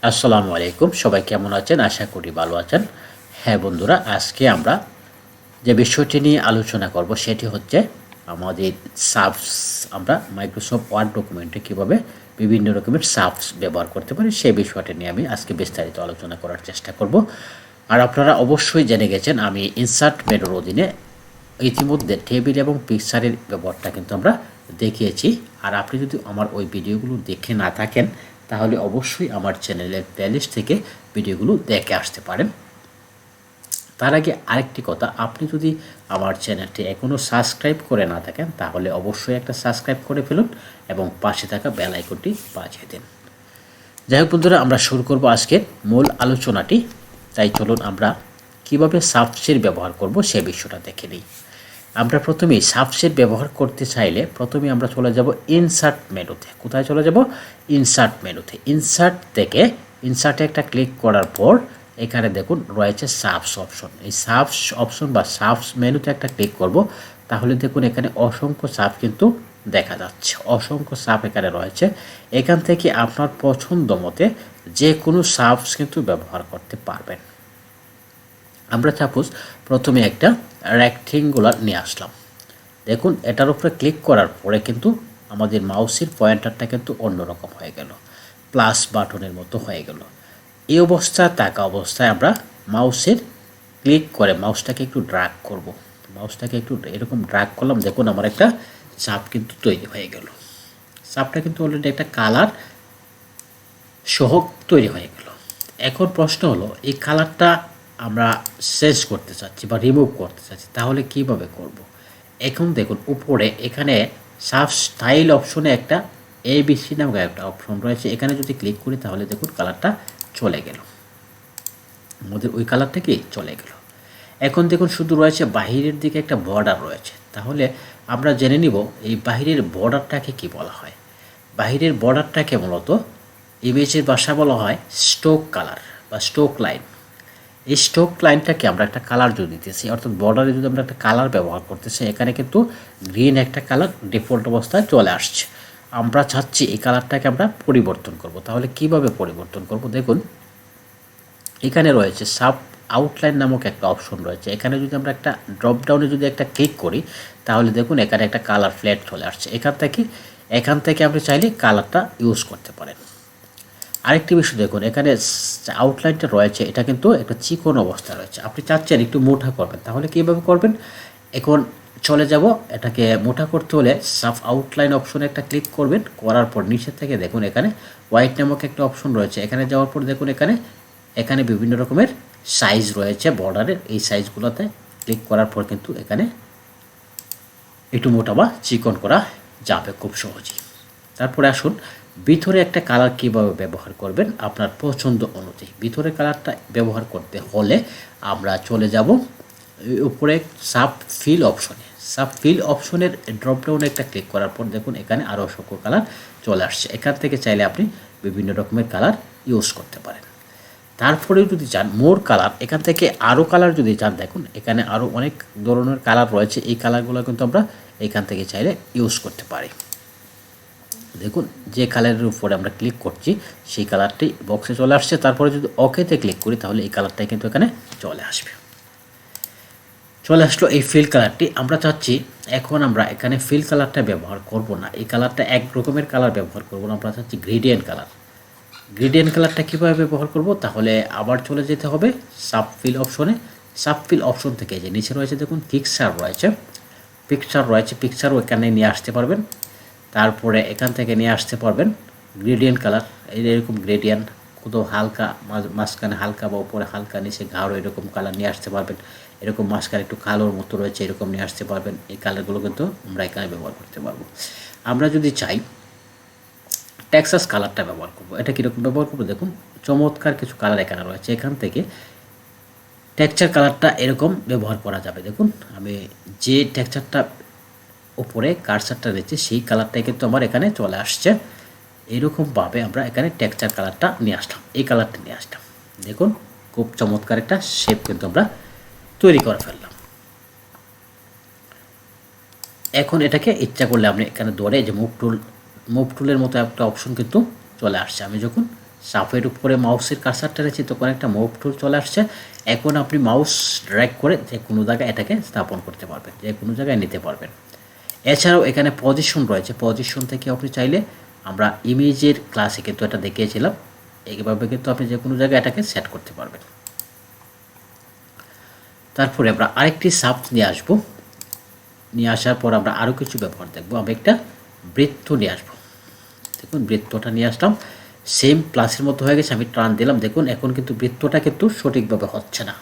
আসসালামু আলাইকুম, সবাই কেমন আছেন? আশা করি ভালো আছেন। হ্যাঁ বন্ধুরা, আজকে আমরা যে বিষয়টি নিয়ে আলোচনা করব সেটি হচ্ছে আমাদের সাবস। আমরা মাইক্রোসফট ওয়ার্ড ডকুমেন্টে কীভাবে বিভিন্ন রকমের সাবস ব্যবহার করতে পারি সেই বিষয়টি নিয়ে আমি আজকে বিস্তারিত আলোচনা করার চেষ্টা করব। আর আপনারা অবশ্যই জেনে গেছেন আমি ইনসার্ট মেনুর অধীনে ইতিমধ্যে টেবিল এবং পিকচারের ব্যবহারটা কিন্তু আমরা দেখিয়েছি। আর আপনি যদি আমার ওই ভিডিওগুলো দেখে না থাকেন তাহলে অবশ্যই আমার চ্যানেলের প্লেলিস্ট থেকে ভিডিওগুলো দেখে আসতে পারেন। তার আগে আরেকটি কথা, আপনি যদি আমার চ্যানেলটি এখনও সাবস্ক্রাইব করে না থাকেন তাহলে অবশ্যই একটা সাবস্ক্রাইব করে ফেলুন এবং পাশে থাকা বেল আইকনটি বাজিয়ে দিন। যাই হোক বন্ধুরা, আমরা শুরু করব আজকের মূল আলোচনাটি। তাই চলুন আমরা কিভাবে সাবসের ব্যবহার করব সে বিষয়টা দেখে নিই। আমরা প্রথমেই সাবসেট ব্যবহার করতে চাইলে প্রথমে আমরা চলে যাব ইনসার্ট মেনুতে। কোথায় চলে যাব? ইনসার্ট মেনুতে। ইনসার্ট থেকে ইনসার্টে একটা ক্লিক করার পর এখানে দেখুন রয়েছে সাবস অপশন। এই সাবস অপশন বা সাবস মেনুতে একটা ক্লিক করব, তাহলে দেখুন এখানে অসংখ্য সাব কিন্তু দেখা যাচ্ছে। অসংখ্য সাব এখানে রয়েছে। এখান থেকে আপনার পছন্দ মতে যে কোনো সাবস কিন্তু ব্যবহার করতে পারবেন। আমরা সাপোজ প্রথমে একটা রেক্টেঙ্গুলার নিয়ে আসলাম। দেখুন এটার উপরে ক্লিক করার পরে কিন্তু আমাদের মাউসের পয়েন্টারটা কিন্তু অন্যরকম হয়ে গেল, প্লাস বাটনের মতো হয়ে গেল। এই অবস্থায় থাকা অবস্থায় আমরা মাউসের ক্লিক করে মাউসটাকে একটু ড্র্যাগ করব। মাউসটাকে একটু এরকম ড্র্যাগ করলাম, দেখুন আমার একটা চাপ কিন্তু তৈরি হয়ে গেল। চাপটা কিন্তু অলরেডি একটা কালার সহ তৈরি হয়ে গেল। এখন প্রশ্ন হলো, এই কালারটা আমরা চেঞ্জ করতে চাচ্ছি বা রিমুভ করতে চাচ্ছি, তাহলে কিভাবে করব? এখন দেখুন উপরে এখানে সাব স্টাইল অপশনে একটা ABC নামক একটা অপশন রয়েছে। এখানে যদি ক্লিক করি তাহলে দেখুন কালারটা চলে গেল, আমাদের ওই কালারটা কি চলে গেল। এখন দেখুন শুধু রয়েছে বাহিরের দিকে একটা বর্ডার রয়েছে। তাহলে আমরা জেনে নিব এই বাহিরের বর্ডারটাকে কি বলা হয়। বাহিরের বর্ডারটাকে মূলত ইমেজের ভাষা বলা হয় স্ট্রোক কালার বা স্ট্রোক লাইন। এই স্ট্রোক লাইনটাকে আমরা একটা কালার যদি দিতেছি, অর্থাৎ বর্ডারে যদি আমরা একটা কালার ব্যবহার করতেছি, এখানে কিন্তু গ্রিন একটা কালার ডিফল্ট অবস্থায় চলে আসছে। আমরা চাচ্ছি এই কালারটাকে আমরা পরিবর্তন করব। তাহলে কিভাবে পরিবর্তন করব? দেখুন এখানে রয়েছে সাব আউটলাইন নামক একটা অপশন রয়েছে। এখানে যদি আমরা একটা ড্রপ ডাউনে যদি একটা ক্লিক করি তাহলে দেখুন এখানে একটা কালার ফ্ল্যাট চলে আসছে। এখান থেকে আপনি চাইলে কালারটা ইউজ করতে পারেন। আরেকটি বিষয় দেখুন, এখানে আউটলাইনটা রয়েছে, এটা কিন্তু একটা চিকন অবস্থা রয়েছে। আপনি চাচ্ছেন একটু মোটা করবেন, তাহলে কীভাবে করবেন? এখন চলে যাব, এটাকে মোটা করতে হলে সাব আউটলাইন অপশনে একটা ক্লিক করবেন। করার পর নিচে থেকে দেখুন এখানে হোয়াইট নামক একটা অপশন রয়েছে। এখানে যাওয়ার পর দেখুন এখানে বিভিন্ন রকমের সাইজ রয়েছে বর্ডারের। এই সাইজগুলোতে ক্লিক করার পর কিন্তু এখানে একটু মোটা বা চিকন করা যাবে খুব সহজেই। তারপরে আসুন ভিতরে একটা কালার কীভাবে ব্যবহার করবেন আপনার পছন্দ অনুযায়ী। ভিতরে কালারটা ব্যবহার করতে হলে আমরা চলে যাব উপরে সাব ফিল অপশনে। সাব ফিল অপশনের ড্রপডাউনে একটা ক্লিক করার পর দেখুন এখানে আরও অসংখ্য কালার চলে আসছে। এখান থেকে চাইলে আপনি বিভিন্ন রকমের কালার ইউজ করতে পারেন। তারপরে যদি চান মোর কালার, এখান থেকে আরও কালার যদি চান, দেখুন এখানে আরও অনেক ধরনের কালার রয়েছে। এই কালারগুলো কিন্তু আমরা এখান থেকে চাইলে ইউজ করতে পারি। দেখুন যে কালারের উপরে আমরা ক্লিক করছি সেই কালারটি বক্সে চলে আসছে। তারপরে যদি ওকেতে ক্লিক করি তাহলে এই কালারটাই কিন্তু এখানে চলে আসবে। চলে আসলো এই ফিল কালারটি। আমরা চাচ্ছি এখন আমরা এখানে ফিল কালারটা ব্যবহার করব না, এই কালারটা এক রকমের কালার ব্যবহার করব না, আমরা চাচ্ছি গ্রেডিয়েন্ট কালার। গ্রেডিয়েন্ট কালারটা কীভাবে ব্যবহার করব? তাহলে আবার চলে যেতে হবে সাব ফিল অপশনে। সাব ফিল অপশন থেকে যে নিচে রয়েছে দেখুন পিকচার রয়েছে, পিকচারও এখানে নিয়ে আসতে পারবেন। তারপরে এখান থেকে নিয়ে আসতে পারবেন গ্রেডিয়েন্ট কালার। এরকম গ্রেডিয়েন্ট কোথাও হালকা, মাঝখানে হালকা বা উপরে হালকা, নিচে গাঢ়, এরকম কালার নিয়ে আসতে পারবেন। এরকম মাঝখানে একটু কালোর মতো রয়েছে, এরকম নিয়ে আসতে পারবেন। এই কালারগুলো কিন্তু আমরা এখানে ব্যবহার করতে পারবো। আমরা যদি চাই টেক্সাস কালারটা ব্যবহার করব, এটা কীরকম ব্যবহার করবো? দেখুন চমৎকার কিছু কালার এখানে রয়েছে। এখান থেকে টেক্সচার কালারটা এরকম ব্যবহার করা যাবে। দেখুন আমি যে টেক্সচারটা উপরে কার্সারটা দিচ্ছি সেই কালারটাই কিন্তু আমার এখানে চলে আসছে। এরকমভাবে আমরা এখানে টেক্সচার কালারটা নিয়ে আসলাম, এই কালারটা নিয়ে আসলাম। দেখুন খুব চমৎকার একটা শেপ কিন্তু আমরা তৈরি করে ফেললাম। এখন এটাকে ইচ্ছা করলে আপনি এখানে ধরে যে মুভ টুলের মতো একটা অপশন কিন্তু চলে আসছে। আমি যখন সাফের উপরে মাউসের কার্সারটা রেখেছি, তখন একটা মুভ টুল চলে আসছে। এখন আপনি মাউস ড্র্যাগ করে যে কোনো জায়গায় এটাকে স্থাপন করতে পারবেন, যে কোনো জায়গায় নিতে পারবেন। এছাড়াও এখানে পজিশন রয়েছে, পজিশন থেকে আপনি চাইলে, আমরা ইমেজের ক্লাসে কিন্তু এটা দেখিয়েছিলাম, এইভাবে কিন্তু আপনি যে কোনো জায়গায় এটাকে সেট করতে পারবেন। তারপরে আমরা আরেকটি সাব নিয়ে আসবো, নিয়ে আসার পর আমরা আরও কিছু ব্যবহার দেখবো। আমরা একটা বৃত্ত নিয়ে আসবো। দেখুন বৃত্তটা নিয়ে আসলাম, সেম প্লাসের মতো হয়ে গেছে। আমি টান দিলাম, দেখুন এখন কিন্তু বৃত্তটা কিন্তু সঠিকভাবে হচ্ছে না,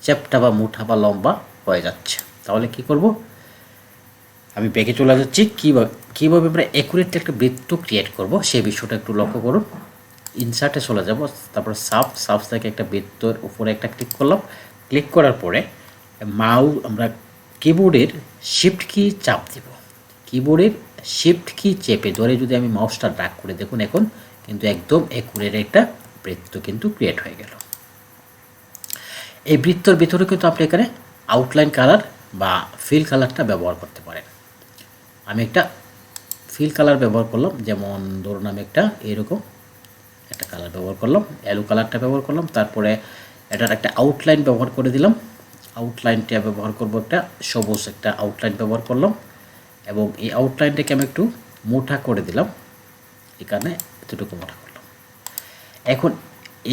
চ্যাপ্টা বা মুঠা বা লম্বা হয়ে যাচ্ছে। তাহলে কি করব, আমি ব্যাকে চলে যাচ্ছি। কীভাবে আমরা অ্যাকুরেটলি একটা বৃত্ত ক্রিয়েট করব সেই বিষয়টা একটু লক্ষ্য করুন। ইনসার্টে চলে যাব, তারপর সাবস থেকে একটা বৃত্তর উপরে একটা ক্লিক করলাম। ক্লিক করার পরে আমরা কিবোর্ডের শিফট কি চাপ দেব, কিবোর্ডের শিফট কি চেপে ধরে যদি আমি মাউসটা ড্র্যাগ করে, দেখুন এখন কিন্তু একদম অ্যাকুরেট একটা বৃত্ত কিন্তু ক্রিয়েট হয়ে গেল। এই বৃত্তর ভিতরে কিন্তু আপনি এখানে আউটলাইন কালার বা ফিল কালারটা ব্যবহার করতে পারেন। আমি একটা ফিল কালার ব্যবহার করলাম, যেমন ধরুন আমি একটা এরকম একটা কালার ব্যবহার করলাম, অ্যালো কালারটা ব্যবহার করলাম। তারপরে এটার একটা আউটলাইন ব্যবহার করে দিলাম, আউটলাইনটা ব্যবহার করব, একটা সবুজ একটা আউটলাইন ব্যবহার করলাম, এবং এই আউটলাইনটাকে আমি একটু মোটা করে দিলাম, এখানে এতটুকু মোটা করলাম। এখন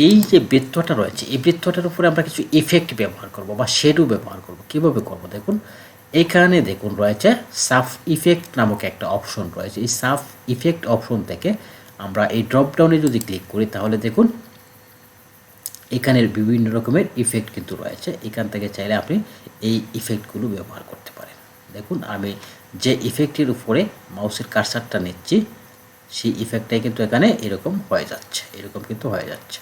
এই যে বৃত্তটা রয়েছে, এই বৃত্তটার উপরে আমরা কিছু ইফেক্ট ব্যবহার করব বা শেডো ব্যবহার করব। কীভাবে করব, দেখুন এখানে দেখুন রয়েছে সাফ ইফেক্ট নামক একটা অপশন রয়েছে। এই সাফ ইফেক্ট অপশন থেকে আমরা এই ড্রপডাউনে যদি ক্লিক করি, তাহলে দেখুন এখানের বিভিন্ন রকমের ইফেক্ট কিন্তু রয়েছে। এখান থেকে চাইলে আপনি এই ইফেক্টগুলো ব্যবহার করতে পারেন। দেখুন আমি যে ইফেক্টের উপরে মাউসের কার্সারটা নিচ্ছি, সেই ইফেক্টটাই কিন্তু এখানে এরকম হয়ে যাচ্ছে, এরকম কিন্তু হয়ে যাচ্ছে।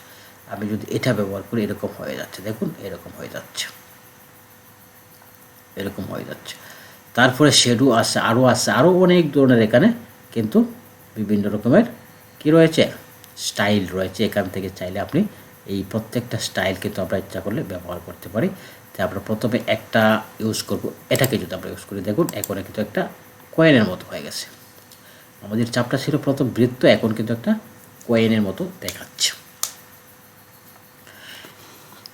আমি যদি এটা ব্যবহার করি, এরকম হয়ে যাচ্ছে, দেখুন এরকম হয়ে যাচ্ছে, এরকম হয়ে যাচ্ছে। তারপরে শেডো আছে, আরও অনেক ধরনের এখানে কিন্তু বিভিন্ন রকমের কি রয়েছে, স্টাইল রয়েছে। এখান থেকে চাইলে আপনি এই প্রত্যেকটা স্টাইল কিন্তু আমরা ইচ্ছা করলে ব্যবহার করতে পারি। তাই আমরা প্রথমে একটা ইউজ করব, এটাকে যদি আমরা ইউজ করি, দেখুন এখন কিন্তু একটা কয়েনের মতো হয়ে গেছে। আমাদের চাপটা ছিল প্রথম বৃত্ত, এখন কিন্তু একটা কয়েনের মতো দেখাচ্ছে।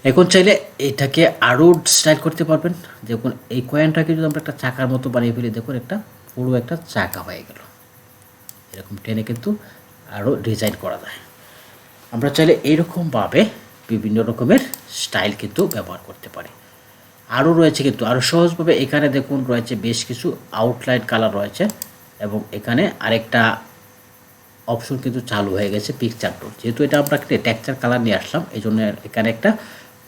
এখন চাইলে এটাকে আরও স্টাইল করতে পারবেন। দেখুন এই কয়েনটাকে যদি আমরা একটা চাকার মতো বানিয়ে ফেলি, দেখুন একটা পুরো একটা চাকা হয়ে গেল। এরকম টেনে কিন্তু আরও ডিজাইন করা যায়। আমরা চাইলে এইরকমভাবে বিভিন্ন রকমের স্টাইল কিন্তু ব্যবহার করতে পারি। আরও রয়েছে কিন্তু আরও সহজভাবে, এখানে দেখুন রয়েছে বেশ কিছু আউটলাইন কালার রয়েছে, এবং এখানে আরেকটা অপশন কিন্তু চালু হয়ে গেছে, পিকচার টোল। যেহেতু এটা আমরা একটা টেক্সচার কালার নিয়ে আসলাম, এই জন্য এখানে একটা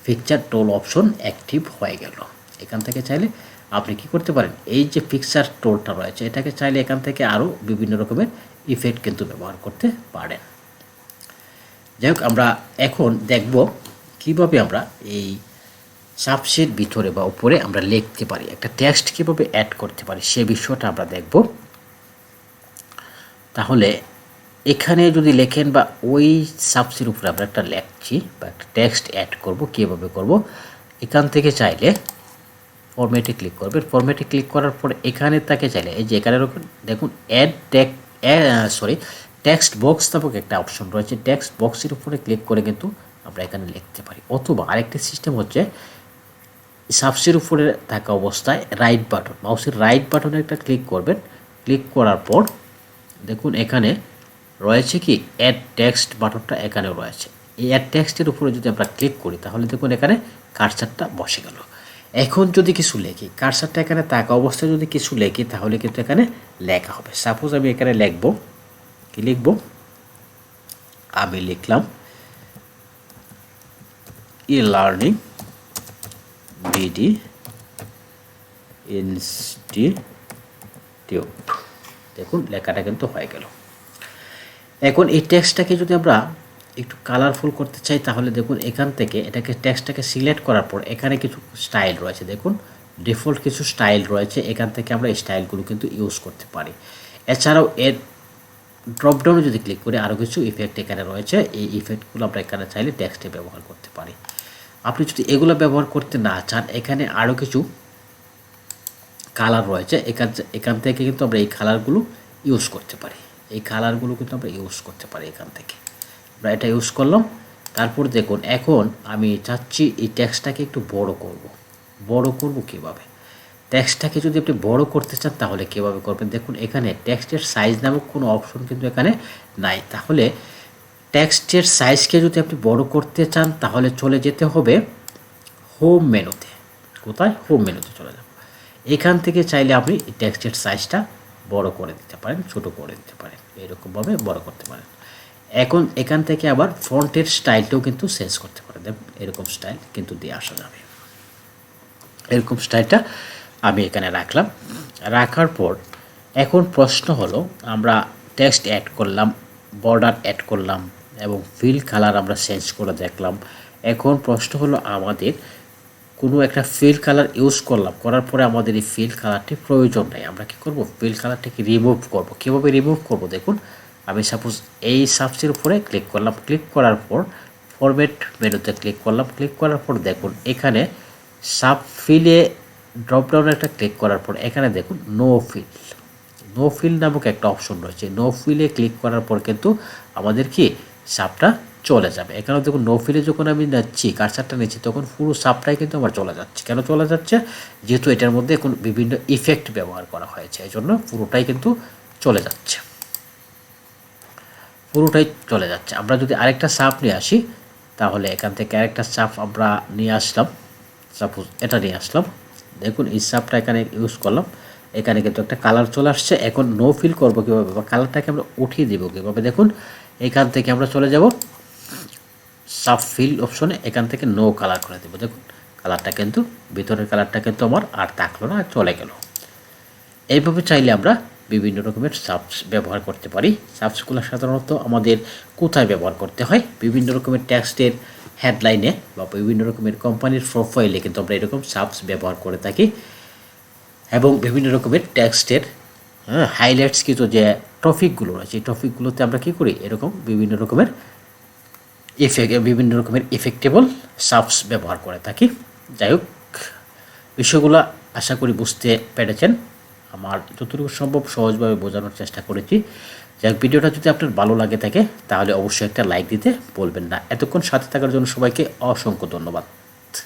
পিকচার টোল অপশন অ্যাক্টিভ হয়ে গেল। এখান থেকে চাইলে আপনি কি করতে পারেন, এই যে পিকচার টোলটা রয়েছে, এটাকে চাইলে এখান থেকে আরও বিভিন্ন রকমের ইফেক্ট কিন্তু ব্যবহার করতে পারেন। যাই হোক, আমরা এখন দেখব কিভাবে আমরা এই সাবশের ভিতরে বা উপরে আমরা লিখতে পারি, একটা টেক্সট কীভাবে অ্যাড করতে পারি সে বিষয়টা আমরা দেখব। তাহলে এখানে যদি লেখেন বা ওই সাবসের উপরে আমরা একটা লিখছি বা একটা টেক্সট অ্যাড করব, কীভাবে করব, এখান থেকে চাইলে ফরম্যাটে ক্লিক করবেন। ফরম্যাটে ক্লিক করার পরে এখানে তাকে চাইলে এই যে এখানে দেখুন টেক্সট বক্স নামক একটা অপশন রয়েছে, টেক্সট বক্সের উপরে ক্লিক করে কিন্তু আমরা এখানে লিখতে পারি। অথবা আরেকটি সিস্টেম হচ্ছে সাবসের উপরে থাকা অবস্থায় রাইট বাটন, মাউসের রাইট বাটনে একটা ক্লিক করবেন। ক্লিক করার পর দেখুন এখানে রয়েছে কি অ্যাড টেক্সট বাটনটা এখানেও রয়েছে। এই অ্যাড টেক্সটের উপরে যদি আমরা ক্লিক করি, তাহলে দেখুন এখানে কার্সারটা বসে গেল। এখন যদি কিছু লেখি, কার্সারটা এখানে থাকা অবস্থায় যদি কিছু লেখি, তাহলে কিন্তু এখানে লেখা হবে। সাপোজ আমি এখানে লিখব, কি লিখব, আমি লিখলাম লার্নিং বিডি ইনস্টিটিউট। দেখুন লেখাটা কিন্তু হয়ে গেল। এখন এই টেক্সটটাকে যদি আমরা একটু কালারফুল করতে চাই, তাহলে দেখুন এখান থেকে এটাকে টেক্সটটাকে সিলেক্ট করার পর এখানে কিছু স্টাইল রয়েছে, দেখুন ডিফল্ট কিছু স্টাইল রয়েছে, এখান থেকে আমরা এই স্টাইলগুলো কিন্তু ইউজ করতে পারি। এছাড়াও এর ড্রপডাউনে যদি ক্লিক করি, আরও কিছু ইফেক্ট এখানে রয়েছে, এই ইফেক্টগুলো আমরা এখানে চাইলে টেক্সটে ব্যবহার করতে পারি। আপনি যদি এগুলো ব্যবহার করতে না চান, এখানে আরও কিছু কালার রয়েছে, এখান থেকে কিন্তু আমরা এই কালারগুলো ইউজ করতে পারি, এই কালারগুলো কিন্তু আমরা ইউজ করতে পারি এখান থেকে। আমরা এটা ইউজ করলাম। তারপর দেখুন এখন আমি চাচ্ছি এই টেক্সটটাকে একটু বড় করব কীভাবে? টেক্সটটাকে যদি আপনি বড় করতে চান তাহলে কীভাবে করবেন? দেখুন এখানে টেক্সটের সাইজ নামক কোনো অপশন কিন্তু এখানে নাই। তাহলে টেক্সটের সাইজকে যদি আপনি বড় করতে চান তাহলে চলে যেতে হবে হোম মেনুতে। কোথায়? হোম মেনুতে চলে যাব। এখান থেকে চাইলে আপনি টেক্সটের সাইজটা বড় করে দিতে পারেন, ছোট করে দিতে পারেন, এরকমভাবে বড় করতে পারেন। এখন এখান থেকে আবার ফন্টের স্টাইলটাও কিন্তু চেঞ্জ করতে পারেন। এরকম স্টাইল কিন্তু দিয়ে আসা যাবে। এরকম স্টাইলটা আমি এখানে রাখলাম। রাখার পর এখন প্রশ্ন হলো, আমরা টেক্সট অ্যাড করলাম, বর্ডার অ্যাড করলাম এবং ফিল কালার আমরা চেঞ্জ করে দেখলাম। এখন প্রশ্ন হলো, আমাদের কোনো একটা ফিল কালার ইউজ করলাম, করার পরে আমাদের এই ফিল কালারটি প্রয়োজন নেই। আমরা কী করব? ফিল কালারটাকে রিমুভ করব। কীভাবে রিমুভ করব? দেখুন আমি সাপোজ এই সাবসের উপরে ক্লিক করলাম, ক্লিক করার পর ফরম্যাট মেনুতে ক্লিক করলাম, ক্লিক করার পর দেখুন এখানে সাব ফিলে ড্রপডাউনে একটা ক্লিক করার পর এখানে দেখুন নো ফিল নামক একটা অপশন রয়েছে। নো ফিলে ক্লিক করার পর কিন্তু আমাদের কি সাবটা চলে যাবে। এখানে দেখুন নো ফিলে যখন আমি নিচ্ছি, কার্সারটা নিচ্ছি, তখন পুরো সাবটাই কিন্তু আমার চলে যাচ্ছে। কেন চলে যাচ্ছে? যেহেতু এটার মধ্যে এখন বিভিন্ন ইফেক্ট ব্যবহার করা হয়েছে, এই জন্য পুরোটাই কিন্তু চলে যাচ্ছে। আমরা যদি আরেকটা সাব নিয়ে আসি তাহলে এখান থেকে আরেকটা সাব আমরা নিয়ে আসলাম, সাপোজ এটা নিয়ে আসলাম। দেখুন এই সাবটা এখানে ইউজ করলাম, এখানে কিন্তু একটা কালার চলে আসছে। এখন নো ফিল করবো কীভাবে বা কালারটাকে আমরা উঠিয়ে দেবো কীভাবে? দেখুন এখান থেকে আমরা চলে যাব সাব ফিল অপশনে, এখান থেকে নো কালার করে দেবো। দেখুন কালারটা কিন্তু ভিতরের কালারটা কিন্তু আমার আর থাকলো না, চলে গেল। এইভাবে চাইলে আমরা বিভিন্ন রকমের সাবস ব্যবহার করতে পারি। সাবসগুলো সাধারণত আমাদের কোথায় ব্যবহার করতে হয়? বিভিন্ন রকমের টেক্সটের হেডলাইনে বা বিভিন্ন রকমের কোম্পানির প্রোফাইলে কিন্তু আমরা এরকম সাবস ব্যবহার করে থাকি। এবং বিভিন্ন রকমের টেক্সটের হাইলাইটস কিছু যে টপিকগুলো রয়েছে, এই টপিকগুলোতে আমরা কী করি? এরকম বিভিন্ন রকমের ইফেক্টেবল সাবস ব্যবহার করে থাকি। যাই হোক, বিষয়গুলো আশা করি বুঝতে পেরেছেন। আমার যতটুকু সম্ভব সহজভাবে বোঝানোর চেষ্টা করেছি। যাই ভিডিওটা যদি আপনার ভালো লাগে থাকে তাহলে অবশ্যই একটা লাইক দিতে বলবেন না। এতক্ষণ সাথে থাকার জন্য সবাইকে অসংখ্য ধন্যবাদ।